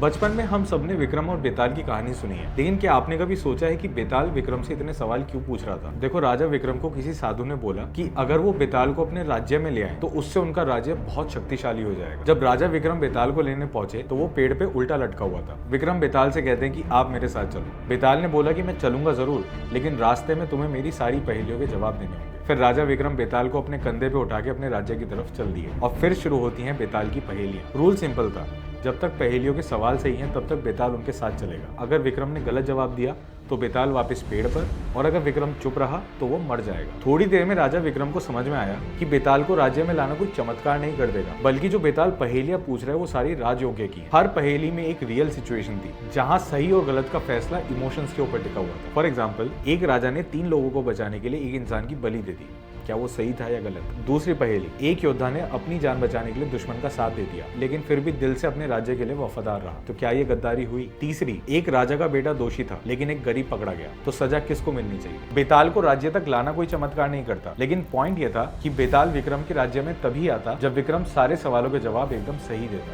बचपन में हम सबने विक्रम और बेताल की कहानी सुनी है, लेकिन क्या आपने कभी सोचा है कि बेताल विक्रम से इतने सवाल क्यों पूछ रहा था? देखो, राजा विक्रम को किसी साधु ने बोला कि अगर वो बेताल को अपने राज्य में ले आए तो उससे उनका राज्य बहुत शक्तिशाली हो जाएगा। जब राजा विक्रम बेताल को लेने पहुंचे तो वो पेड़ पे उल्टा लटका हुआ था। विक्रम बेताल से कहते हैं कि आप मेरे साथ चलो। बेताल ने बोला कि मैं चलूंगा जरूर, लेकिन रास्ते में तुम्हें मेरी सारी पहेलियों के जवाब देने होंगे। फिर राजा विक्रम बेताल को अपने कंधे पे उठा के अपने राज्य की तरफ चल दिए और फिर शुरू होती हैं बेताल की पहेलियां। रूल सिंपल था, जब तक पहेलियों के सवाल सही हैं तब तक बेताल उनके साथ चलेगा। अगर विक्रम ने गलत जवाब दिया तो बेताल वापस पेड़ पर, और अगर विक्रम चुप रहा तो वो मर जाएगा। थोड़ी देर में राजा विक्रम को समझ में आया कि बेताल को राज्य में लाना कोई चमत्कार नहीं कर देगा, बल्कि जो बेताल पहेलियां पूछ रहा है वो सारी राजयोग्य की। हर पहेली में एक रियल सिचुएशन थी जहां सही और गलत का फैसला इमोशंस के ऊपर टिका हुआ था। फॉर एग्जाम्पल, एक राजा ने 3 लोगों को बचाने के लिए एक इंसान की बलि दे दी। क्या वो सही था या गलत? दूसरी पहेली, एक योद्धा ने अपनी जान बचाने के लिए दुश्मन का साथ दे दिया, लेकिन फिर भी दिल से अपने राज्य के लिए वफादार रहा, तो क्या ये गद्दारी हुई? तीसरी, एक राजा का बेटा दोषी था लेकिन एक गरीब पकड़ा गया, तो सजा किसको मिलनी चाहिए? बेताल को राज्य तक लाना कोई चमत्कार नहीं करता, लेकिन पॉइंट ये था कि बेताल विक्रम के राज्य में तभी आता जब विक्रम सारे सवालों के जवाब एकदम सही देता।